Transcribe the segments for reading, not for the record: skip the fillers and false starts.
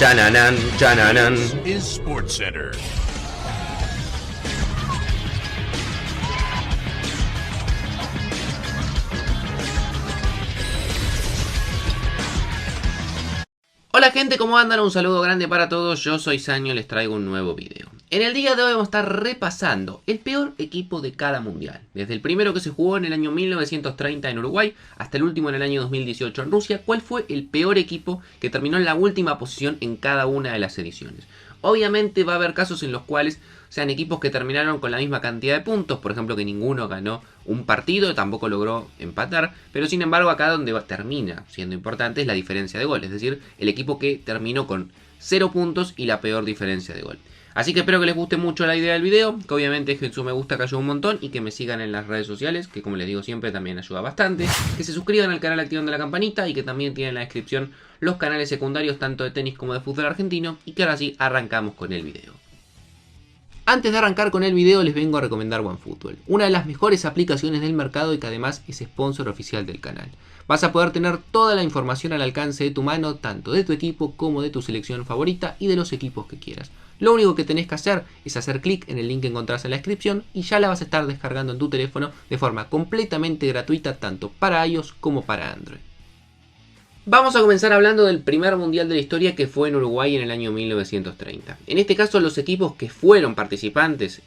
Chananan, chananan. Is SportsCenter. Hola gente, ¿cómo andan? Un saludo grande para todos, yo soy Saño, les traigo un nuevo video. En el día de hoy vamos a estar repasando el peor equipo de cada mundial. Desde el primero que se jugó en el año 1930 en Uruguay hasta el último en el año 2018 en Rusia. ¿Cuál fue el peor equipo que terminó en la última posición en cada una de las ediciones? Obviamente va a haber casos en los cuales sean equipos que terminaron con la misma cantidad de puntos. Por ejemplo, que ninguno ganó un partido, tampoco logró empatar. Pero sin embargo acá donde termina siendo importante es la diferencia de gol. Es decir, el equipo que terminó con 0 puntos y la peor diferencia de gol. Así que espero que les guste mucho la idea del video, que obviamente dejen su me gusta que ayuda un montón y que me sigan en las redes sociales, que como les digo siempre también ayuda bastante. Que se suscriban al canal activando la campanita y que también tienen en la descripción los canales secundarios tanto de tenis como de fútbol argentino. Y que ahora sí, arrancamos con el video. Antes de arrancar con el video les vengo a recomendar OneFootball, una de las mejores aplicaciones del mercado y que además es sponsor oficial del canal. Vas a poder tener toda la información al alcance de tu mano, tanto de tu equipo como de tu selección favorita y de los equipos que quieras. Lo único que tenés que hacer es hacer clic en el link que encontrás en la descripción y ya la vas a estar descargando en tu teléfono de forma completamente gratuita tanto para iOS como para Android. Vamos a comenzar hablando del primer mundial de la historia que fue en Uruguay en el año 1930. En este caso los equipos que fueron participantes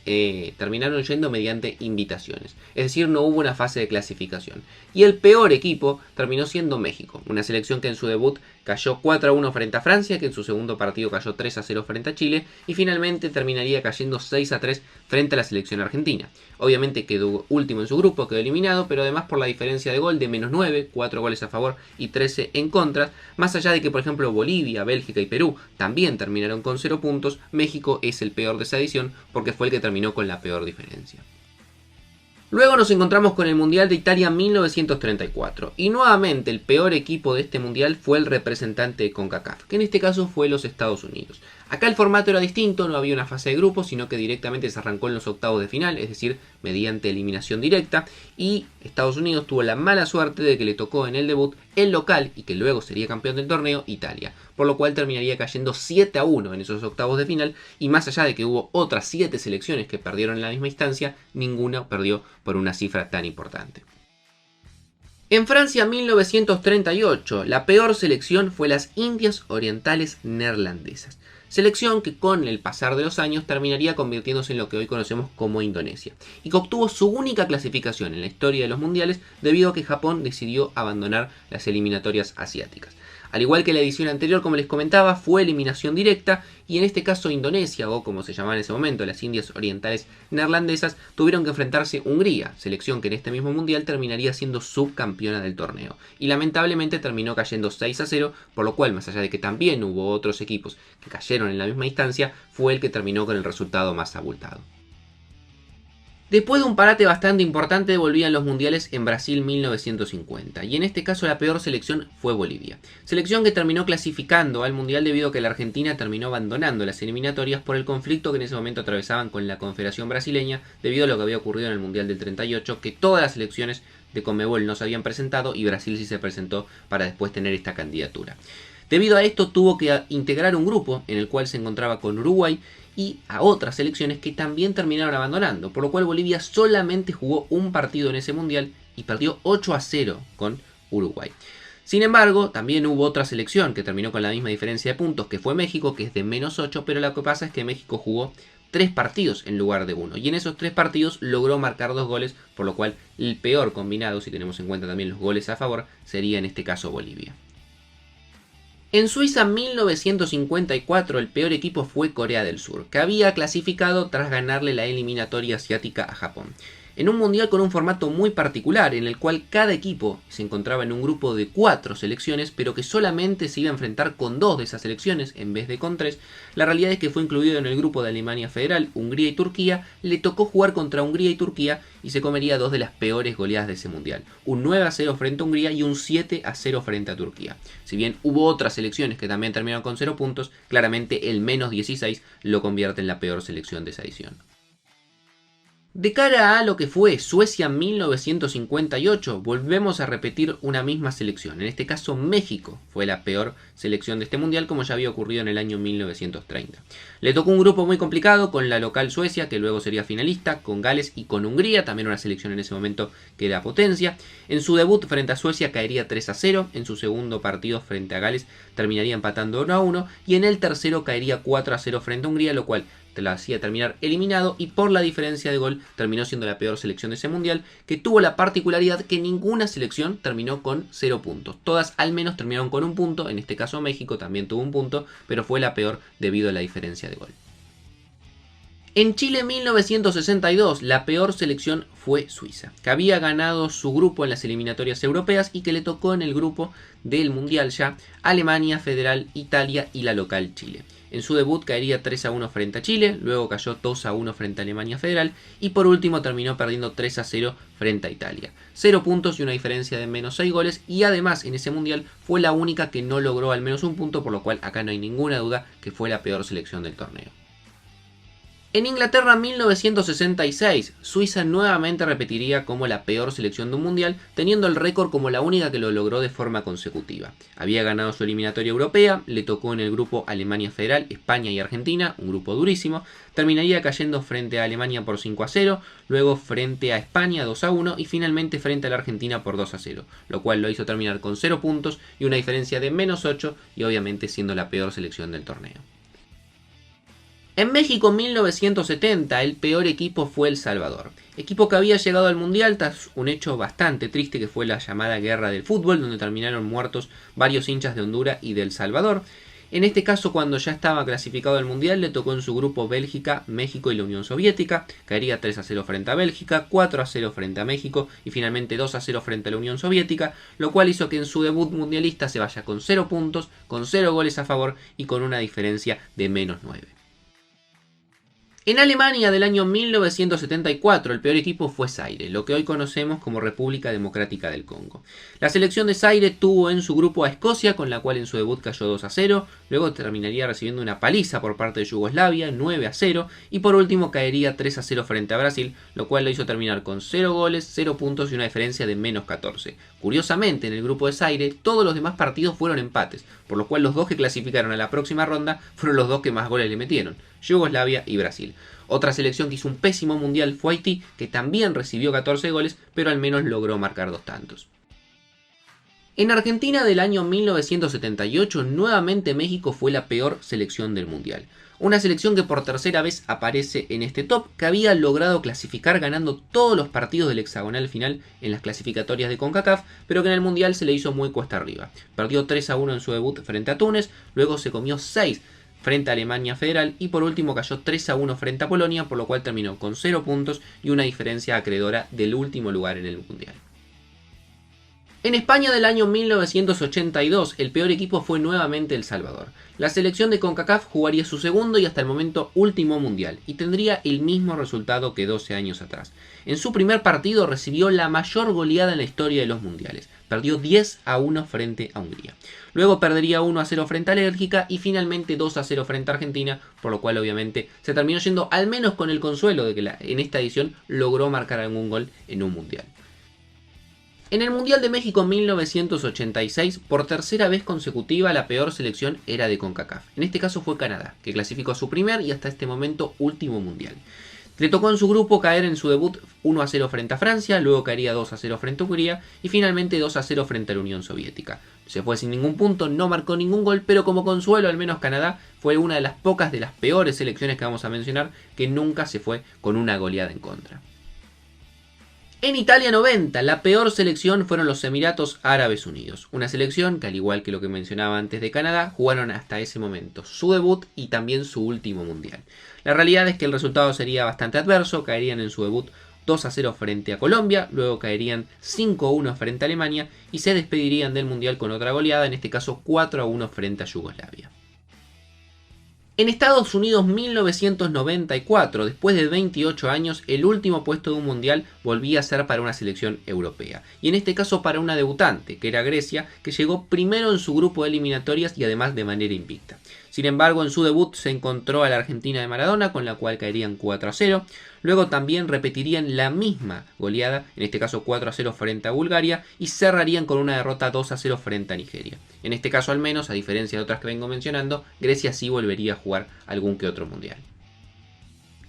terminaron yendo mediante invitaciones. Es decir, no hubo una fase de clasificación. Y el peor equipo terminó siendo México. Una selección que en su debut cayó 4-1 frente a Francia, que en su segundo partido cayó 3-0 frente a Chile. Y finalmente terminaría cayendo 6-3 frente a la selección argentina. Obviamente quedó último en su grupo, quedó eliminado, pero además por la diferencia de gol de -9, 4 goles a favor y 13 en contra, más allá de que por ejemplo Bolivia, Bélgica y Perú también terminaron con 0 puntos, México es el peor de esa edición porque fue el que terminó con la peor diferencia. Luego nos encontramos con el Mundial de Italia 1934 y nuevamente el peor equipo de este mundial fue el representante de CONCACAF, que en este caso fue los Estados Unidos. Acá el formato era distinto, no había una fase de grupos, sino que directamente se arrancó en los octavos de final, es decir, mediante eliminación directa, y Estados Unidos tuvo la mala suerte de que le tocó en el debut el local, y que luego sería campeón del torneo, Italia, por lo cual terminaría cayendo 7-1 en esos octavos de final, y más allá de que hubo otras 7 selecciones que perdieron en la misma instancia, ninguna perdió por una cifra tan importante. En Francia 1938, la peor selección fue las Indias Orientales Neerlandesas. Selección que con el pasar de los años terminaría convirtiéndose en lo que hoy conocemos como Indonesia, y que obtuvo su única clasificación en la historia de los mundiales debido a que Japón decidió abandonar las eliminatorias asiáticas. Al igual que la edición anterior, como les comentaba, fue eliminación directa y en este caso Indonesia, o como se llamaba en ese momento, las Indias Orientales Neerlandesas, tuvieron que enfrentarse a Hungría, selección que en este mismo mundial terminaría siendo subcampeona del torneo. Y lamentablemente terminó cayendo 6-0, por lo cual, más allá de que también hubo otros equipos que cayeron en la misma instancia, fue el que terminó con el resultado más abultado. Después de un parate bastante importante volvían los mundiales en Brasil 1950 y en este caso la peor selección fue Bolivia. Selección que terminó clasificando al mundial debido a que la Argentina terminó abandonando las eliminatorias por el conflicto que en ese momento atravesaban con la Confederación Brasileña debido a lo que había ocurrido en el mundial del 38, que todas las selecciones de Conmebol no se habían presentado y Brasil sí se presentó para después tener esta candidatura. Debido a esto tuvo que integrar un grupo en el cual se encontraba con Uruguay y a otras selecciones que también terminaron abandonando, por lo cual Bolivia solamente jugó un partido en ese mundial y perdió 8-0 con Uruguay. Sin embargo, también hubo otra selección que terminó con la misma diferencia de puntos, que fue México, que es de -8, pero lo que pasa es que México jugó 3 partidos en lugar de 1, y en esos 3 partidos logró marcar 2 goles, por lo cual el peor combinado, si tenemos en cuenta también los goles a favor, sería en este caso Bolivia. En Suiza 1954 el peor equipo fue Corea del Sur, que había clasificado tras ganarle la eliminatoria asiática a Japón. En un mundial con un formato muy particular, en el cual cada equipo se encontraba en un grupo de 4 selecciones, pero que solamente se iba a enfrentar con 2 de esas selecciones en vez de con 3, la realidad es que fue incluido en el grupo de Alemania Federal, Hungría y Turquía, le tocó jugar contra Hungría y Turquía y se comería 2 de las peores goleadas de ese mundial, un 9-0 frente a Hungría y un 7-0 frente a Turquía. Si bien hubo otras selecciones que también terminaron con 0 puntos, claramente el -16 lo convierte en la peor selección de esa edición. De cara a lo que fue Suecia 1958, volvemos a repetir una misma selección. En este caso, México fue la peor selección de este mundial, como ya había ocurrido en el año 1930. Le tocó un grupo muy complicado con la local Suecia, que luego sería finalista, con Gales y con Hungría, también una selección en ese momento que era potencia. En su debut frente a Suecia caería 3-0, en su segundo partido frente a Gales terminaría empatando 1-1 y en el tercero caería 4-0 frente a Hungría, lo cual te la hacía terminar eliminado y por la diferencia de gol terminó siendo la peor selección de ese mundial, que tuvo la particularidad que ninguna selección terminó con 0 puntos. Todas al menos terminaron con un punto, en este caso México también tuvo un punto, pero fue la peor debido a la diferencia de gol. En Chile 1962, la peor selección fue Suiza, que había ganado su grupo en las eliminatorias europeas y que le tocó en el grupo del Mundial ya Alemania, Federal, Italia y la local Chile. En su debut caería 3-1 frente a Chile, luego cayó 2-1 frente a Alemania Federal y por último terminó perdiendo 3-0 frente a Italia. 0 puntos y una diferencia de menos 6 goles y además en ese mundial fue la única que no logró al menos un punto, por lo cual acá no hay ninguna duda que fue la peor selección del torneo. En Inglaterra 1966, Suiza nuevamente repetiría como la peor selección de un mundial, teniendo el récord como la única que lo logró de forma consecutiva. Había ganado su eliminatoria europea, le tocó en el grupo Alemania Federal, España y Argentina, un grupo durísimo, terminaría cayendo frente a Alemania por 5-0, luego frente a España 2-1 y finalmente frente a la Argentina por 2-0, lo cual lo hizo terminar con 0 puntos y una diferencia de menos 8 y obviamente siendo la peor selección del torneo. En México 1970 el peor equipo fue El Salvador, equipo que había llegado al Mundial tras un hecho bastante triste que fue la llamada Guerra del Fútbol, donde terminaron muertos varios hinchas de Honduras y de El Salvador. En este caso, cuando ya estaba clasificado al Mundial, le tocó en su grupo Bélgica, México y la Unión Soviética, caería 3-0 frente a Bélgica, 4-0 frente a México y finalmente 2-0 frente a la Unión Soviética, lo cual hizo que en su debut mundialista se vaya con 0 puntos, con 0 goles a favor y con una diferencia de menos 9. En Alemania del año 1974 el peor equipo fue Zaire, lo que hoy conocemos como República Democrática del Congo. La selección de Zaire tuvo en su grupo a Escocia, con la cual en su debut cayó 2-0, luego terminaría recibiendo una paliza por parte de Yugoslavia, 9-0, y por último caería 3-0 frente a Brasil, lo cual lo hizo terminar con 0 goles, 0 puntos y una diferencia de menos 14. Curiosamente, en el grupo de Zaire todos los demás partidos fueron empates, por lo cual los dos que clasificaron a la próxima ronda fueron los dos que más goles le metieron, Yugoslavia y Brasil. Otra selección que hizo un pésimo mundial fue Haití, que también recibió 14 goles, pero al menos logró marcar 2 tantos. En Argentina del año 1978, nuevamente México fue la peor selección del mundial. Una selección que por tercera vez aparece en este top, que había logrado clasificar ganando todos los partidos del hexagonal final en las clasificatorias de CONCACAF, pero que en el mundial se le hizo muy cuesta arriba. Perdió 3-1 en su debut frente a Túnez, luego se comió 6 frente a Alemania Federal y por último cayó 3-1 frente a Polonia, por lo cual terminó con 0 puntos y una diferencia acreedora del último lugar en el mundial. En España del año 1982 el peor equipo fue nuevamente El Salvador. La selección de CONCACAF jugaría su segundo y hasta el momento último mundial y tendría el mismo resultado que 12 años atrás. En su primer partido recibió la mayor goleada en la historia de los mundiales. Perdió 10-1 frente a Hungría. Luego perdería 1-0 frente a Bélgica y finalmente 2-0 frente a Argentina, por lo cual obviamente se terminó yendo al menos con el consuelo de que en esta edición logró marcar algún gol en un mundial. En el Mundial de México 1986, por tercera vez consecutiva, la peor selección era de CONCACAF. En este caso fue Canadá, que clasificó a su primer y hasta este momento último mundial. Le tocó en su grupo caer en su debut 1-0 frente a Francia, luego caería 2-0 frente a Hungría y finalmente 2-0 frente a la Unión Soviética. Se fue sin ningún punto, no marcó ningún gol, pero como consuelo al menos Canadá fue una de las pocas de las peores selecciones que vamos a mencionar que nunca se fue con una goleada en contra. En Italia 90, la peor selección fueron los Emiratos Árabes Unidos. Una selección que, al igual que lo que mencionaba antes de Canadá, jugaron hasta ese momento su debut y también su último mundial. La realidad es que el resultado sería bastante adverso, caerían en su debut 2-0 frente a Colombia, luego caerían 5-1 frente a Alemania y se despedirían del mundial con otra goleada, en este caso 4-1 frente a Yugoslavia. En Estados Unidos 1994, después de 28 años, el último puesto de un mundial volvía a ser para una selección europea. Y en este caso para una debutante, que era Grecia, que llegó primero en su grupo de eliminatorias y además de manera invicta. Sin embargo, en su debut se encontró a la Argentina de Maradona, con la cual caerían 4-0. Luego también repetirían la misma goleada, en este caso 4-0 frente a Bulgaria, y cerrarían con una derrota 2-0 frente a Nigeria. En este caso al menos, a diferencia de otras que vengo mencionando, Grecia sí volvería a jugar algún que otro mundial.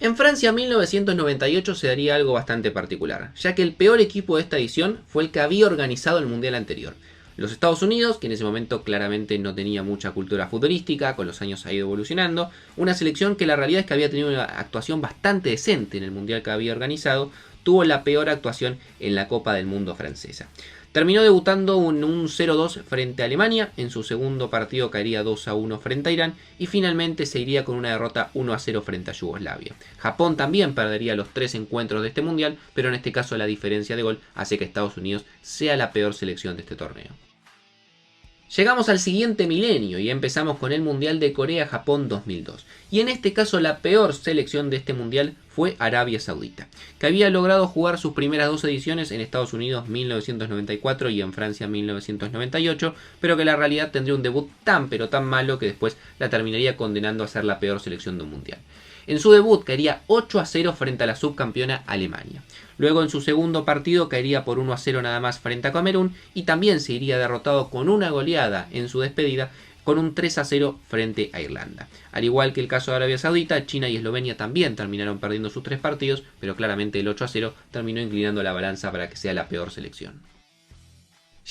En Francia 1998 se daría algo bastante particular, ya que el peor equipo de esta edición fue el que había organizado el mundial anterior. Los Estados Unidos, que en ese momento claramente no tenía mucha cultura futbolística, con los años ha ido evolucionando, una selección que la realidad es que había tenido una actuación bastante decente en el mundial que había organizado, tuvo la peor actuación en la Copa del Mundo francesa. Terminó debutando en un 0-2 frente a Alemania, en su segundo partido caería 2-1 frente a Irán y finalmente se iría con una derrota 1-0 frente a Yugoslavia. Japón también perdería los 3 encuentros de este mundial, pero en este caso la diferencia de gol hace que Estados Unidos sea la peor selección de este torneo. Llegamos al siguiente milenio y empezamos con el Mundial de Corea-Japón 2002. Y en este caso la peor selección de este mundial fue Arabia Saudita, que había logrado jugar sus primeras 2 ediciones en Estados Unidos 1994 y en Francia 1998, pero que la realidad tendría un debut tan pero tan malo que después la terminaría condenando a ser la peor selección de un mundial. En su debut caería 8-0 frente a la subcampeona Alemania. Luego en su segundo partido caería por 1-0 nada más frente a Camerún y también se iría derrotado con una goleada en su despedida con un 3-0 frente a Irlanda. Al igual que el caso de Arabia Saudita, China y Eslovenia también terminaron perdiendo sus 3 partidos, pero claramente el 8-0 terminó inclinando la balanza para que sea la peor selección.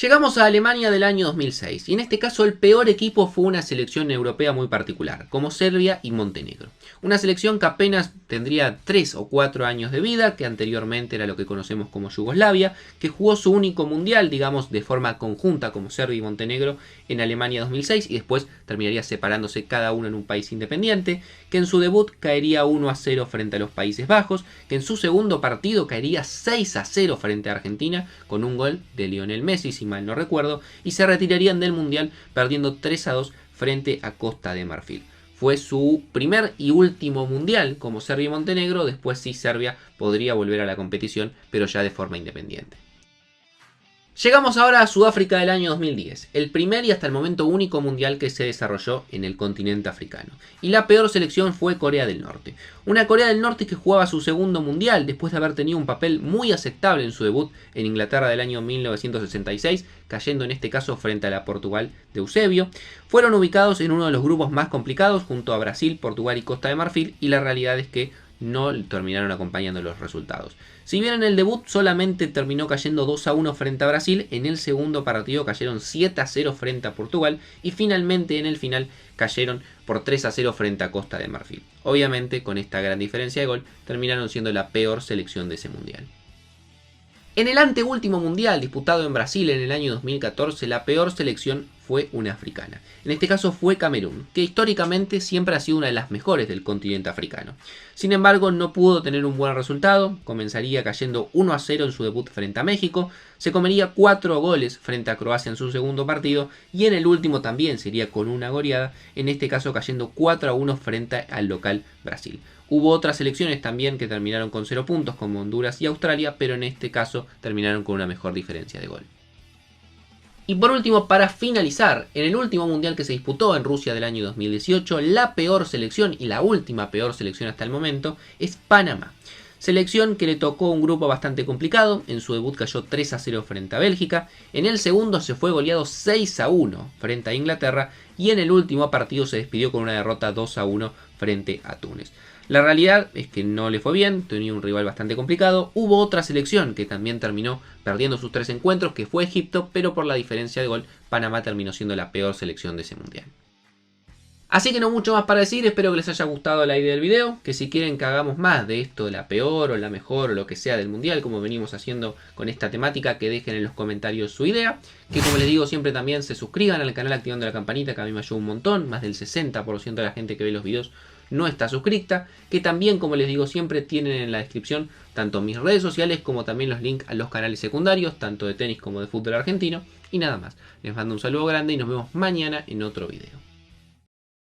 Llegamos a Alemania del año 2006 y en este caso el peor equipo fue una selección europea muy particular, como Serbia y Montenegro. Una selección que apenas tendría 3 o 4 años de vida, que anteriormente era lo que conocemos como Yugoslavia, que jugó su único mundial, digamos, de forma conjunta como Serbia y Montenegro en Alemania 2006 y después terminaría separándose cada uno en un país independiente, que en su debut caería 1-0 frente a los Países Bajos, que en su segundo partido caería 6-0 frente a Argentina con un gol de Lionel Messi, si mal no recuerdo, y se retirarían del mundial perdiendo 3-2 frente a Costa de Marfil. Fue su primer y último mundial como Serbia y Montenegro, después sí Serbia podría volver a la competición, pero ya de forma independiente. Llegamos ahora a Sudáfrica del año 2010, el primer y hasta el momento único mundial que se desarrolló en el continente africano. Y la peor selección fue Corea del Norte. Una Corea del Norte que jugaba su segundo mundial después de haber tenido un papel muy aceptable en su debut en Inglaterra del año 1966, cayendo en este caso frente a la Portugal de Eusebio. Fueron ubicados en uno de los grupos más complicados junto a Brasil, Portugal y Costa de Marfil y la realidad es que no terminaron acompañando los resultados. Si bien en el debut solamente terminó cayendo 2-1 frente a Brasil, en el segundo partido cayeron 7-0 frente a Portugal y finalmente en el final cayeron por 3-0 frente a Costa de Marfil. Obviamente con esta gran diferencia de gol terminaron siendo la peor selección de ese mundial. En el anteúltimo mundial disputado en Brasil en el año 2014, la peor selección fue una africana. En este caso fue Camerún, que históricamente siempre ha sido una de las mejores del continente africano. Sin embargo, no pudo tener un buen resultado, comenzaría cayendo 1-0 en su debut frente a México, se comería 4 goles frente a Croacia en su segundo partido y en el último también sería con una goleada, en este caso cayendo 4-1 frente al local Brasil. Hubo otras selecciones también que terminaron con 0 puntos como Honduras y Australia, pero en este caso terminaron con una mejor diferencia de gol. Y por último, para finalizar, en el último mundial que se disputó en Rusia del año 2018, la peor selección y la última peor selección hasta el momento es Panamá. Selección que le tocó un grupo bastante complicado, en su debut cayó 3-0 frente a Bélgica, en el segundo se fue goleado 6-1 frente a Inglaterra y en el último partido se despidió con una derrota 2-1 frente a Túnez. La realidad es que no le fue bien, tenía un rival bastante complicado. Hubo otra selección que también terminó perdiendo sus 3 encuentros, que fue Egipto, pero por la diferencia de gol, Panamá terminó siendo la peor selección de ese mundial. Así que no mucho más para decir, espero que les haya gustado la idea del video, que si quieren que hagamos más de esto, de la peor o la mejor o lo que sea del mundial, como venimos haciendo con esta temática, que dejen en los comentarios su idea, que como les digo siempre también se suscriban al canal activando la campanita, que a mí me ayuda un montón, más del 60% de la gente que ve los videos no está suscrita, que también como les digo siempre tienen en la descripción tanto mis redes sociales como también los links a los canales secundarios, tanto de tenis como de fútbol argentino, y nada más, les mando un saludo grande y nos vemos mañana en otro video.